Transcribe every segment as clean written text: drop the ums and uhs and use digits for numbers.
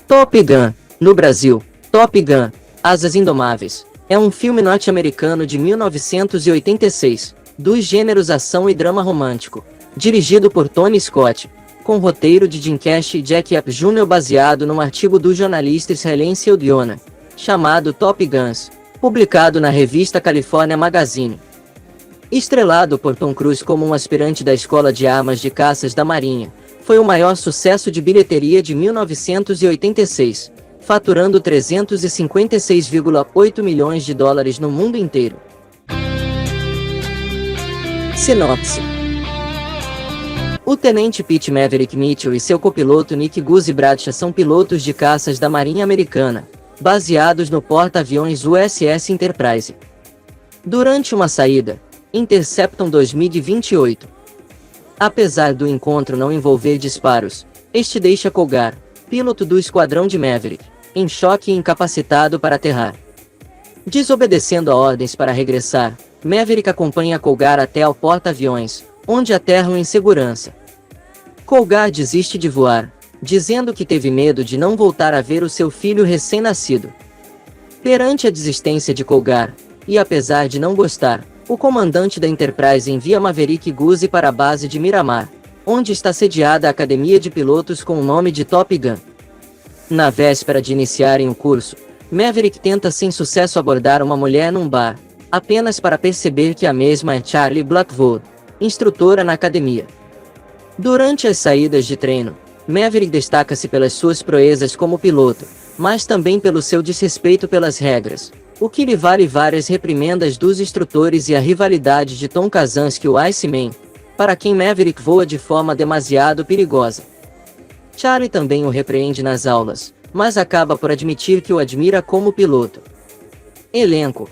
Top Gun, no Brasil, Top Gun, Asas Indomáveis, é um filme norte-americano de 1986, dos gêneros ação e drama romântico, dirigido por Tony Scott, com roteiro de Jim Cash e Jack Yap Jr. baseado num artigo do jornalista israelense Yonah, chamado Top Guns, publicado na revista California Magazine. Estrelado por Tom Cruise como um aspirante da Escola de Armas de Caças da Marinha, foi o maior sucesso de bilheteria de 1986, faturando 356,8 milhões de dólares no mundo inteiro. Sinopse: o tenente Pete Maverick Mitchell e seu copiloto Nick Guzzi Bradshaw são pilotos de caças da Marinha Americana, baseados no porta-aviões USS Enterprise. Durante uma saída, interceptam 2028. Apesar do encontro não envolver disparos, este deixa Colgar, piloto do esquadrão de Maverick, em choque e incapacitado para aterrar. Desobedecendo a ordens para regressar, Maverick acompanha Colgar até ao porta-aviões, onde aterram em segurança. Colgar desiste de voar, dizendo que teve medo de não voltar a ver o seu filho recém-nascido. Perante a desistência de Colgar, e apesar de não gostar, o comandante da Enterprise envia Maverick Guzzi para a base de Miramar, onde está sediada a academia de pilotos com o nome de Top Gun. Na véspera de iniciarem o curso, Maverick tenta sem sucesso abordar uma mulher num bar, apenas para perceber que a mesma é Charlie Blackwood, instrutora na academia. Durante as saídas de treino, Maverick destaca-se pelas suas proezas como piloto, mas também pelo seu desrespeito pelas regras, o que lhe vale várias reprimendas dos instrutores e a rivalidade de Tom Kazansky e o Iceman, para quem Maverick voa de forma demasiado perigosa. Charlie também o repreende nas aulas, mas acaba por admitir que o admira como piloto. Elenco: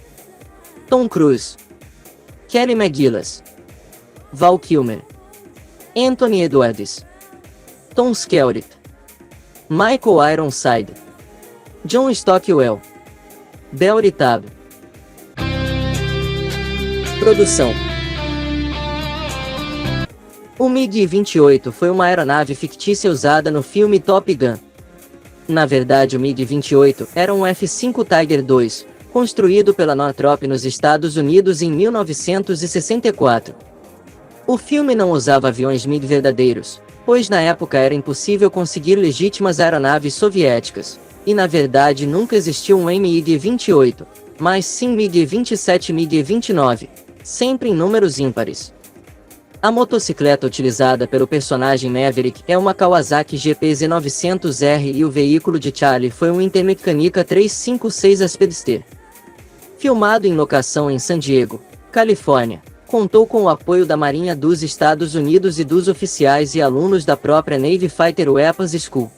Tom Cruise, Kelly McGillis, Val Kilmer, Anthony Edwards, Tom Skerritt, Michael Ironside, John Stockwell, Belry Tab. Produção: o MiG-28 foi uma aeronave fictícia usada no filme Top Gun. Na verdade, o MiG-28 era um F-5 Tiger II, construído pela Northrop nos Estados Unidos em 1964. O filme não usava aviões MiG verdadeiros, pois na época era impossível conseguir legítimas aeronaves soviéticas. E na verdade nunca existiu um MiG-28, mas sim MiG-27 e MiG-29, sempre em números ímpares. A motocicleta utilizada pelo personagem Maverick é uma Kawasaki GP-Z900R e o veículo de Charlie foi um Intermecanica 356 Speedster. Filmado em locação em San Diego, Califórnia, contou com o apoio da Marinha dos Estados Unidos e dos oficiais e alunos da própria Navy Fighter Weapons School.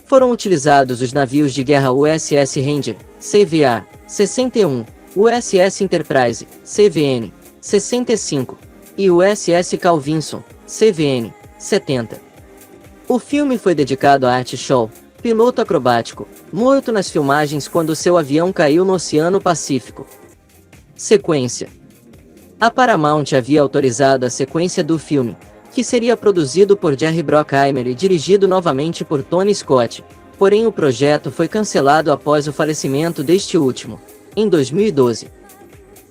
Foram utilizados os navios de guerra USS Ranger, CVA, 61, USS Enterprise, CVN, 65, e USS Carl Vinson, CVN, 70. O filme foi dedicado a Art Shaw, piloto acrobático, morto nas filmagens quando seu avião caiu no Oceano Pacífico. Sequência: a Paramount havia autorizado a sequência do filme, que seria produzido por Jerry Bruckheimer e dirigido novamente por Tony Scott, porém o projeto foi cancelado após o falecimento deste último, em 2012.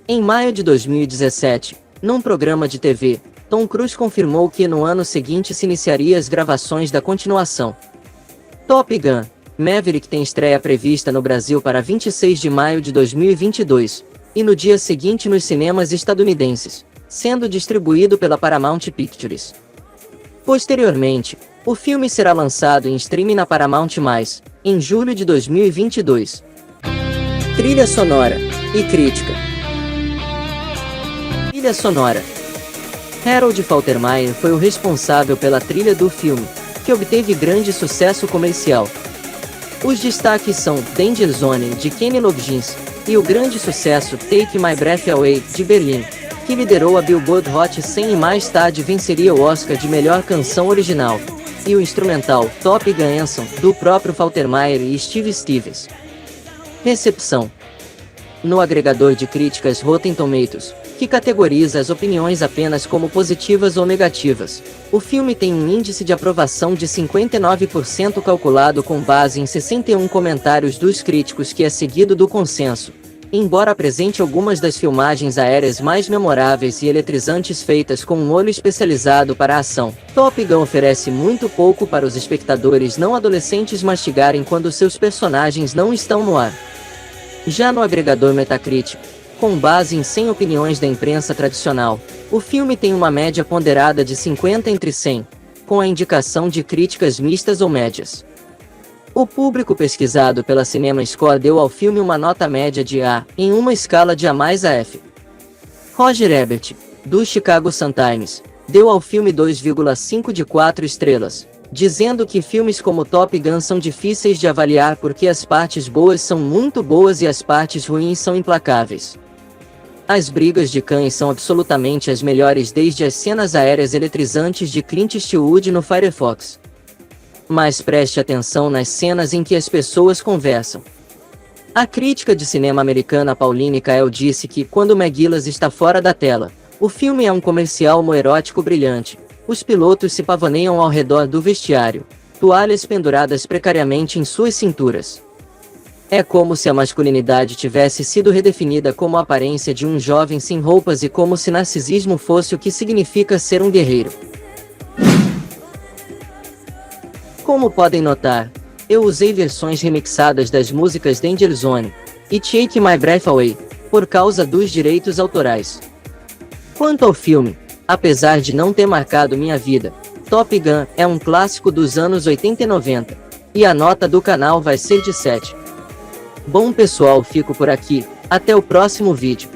Em maio de 2017, num programa de TV, Tom Cruise confirmou que no ano seguinte se iniciaria as gravações da continuação. Top Gun: Maverick tem estreia prevista no Brasil para 26 de maio de 2022, e no dia seguinte nos cinemas estadunidenses, sendo distribuído pela Paramount Pictures. Posteriormente, o filme será lançado em streaming na Paramount+, em julho de 2022. Trilha sonora e crítica. Trilha sonora: Harold Faltermeyer foi o responsável pela trilha do filme, que obteve grande sucesso comercial. Os destaques são Danger Zone, de Kenny Loggins, e o grande sucesso Take My Breath Away, de Berlim, que liderou a Billboard Hot 100 e mais tarde venceria o Oscar de melhor canção original, e o instrumental Top Gun Anthem, do próprio Faltermeyer e Steve Stevens. Recepção: no agregador de críticas Rotten Tomatoes, que categoriza as opiniões apenas como positivas ou negativas. O filme tem um índice de aprovação de 59% calculado com base em 61 comentários dos críticos, que é seguido do consenso. Embora apresente algumas das filmagens aéreas mais memoráveis e eletrizantes feitas com um olho especializado para a ação, Top Gun oferece muito pouco para os espectadores não adolescentes mastigarem quando seus personagens não estão no ar. Já no agregador Metacritic, com base em 100 opiniões da imprensa tradicional, o filme tem uma média ponderada de 50 entre 100, com a indicação de críticas mistas ou médias. O público pesquisado pela Cinema Score deu ao filme uma nota média de A, em uma escala de A mais a F. Roger Ebert, do Chicago Sun-Times, deu ao filme 2,5 de 4 estrelas, dizendo que filmes como Top Gun são difíceis de avaliar porque as partes boas são muito boas e as partes ruins são implacáveis. As brigas de cães são absolutamente as melhores, desde as cenas aéreas eletrizantes de Clint Eastwood no Firefox. Mas preste atenção nas cenas em que as pessoas conversam. A crítica de cinema americana Pauline Kael disse que, quando McGillis está fora da tela, o filme é um comercial homoerótico brilhante. Os pilotos se pavoneiam ao redor do vestiário, toalhas penduradas precariamente em suas cinturas. É como se a masculinidade tivesse sido redefinida como a aparência de um jovem sem roupas e como se narcisismo fosse o que significa ser um guerreiro. Como podem notar, eu usei versões remixadas das músicas Danger Zone e Take My Breath Away, por causa dos direitos autorais. Quanto ao filme, apesar de não ter marcado minha vida, Top Gun é um clássico dos anos 80 e 90, e a nota do canal vai ser de 7. Bom pessoal, fico por aqui, até o próximo vídeo.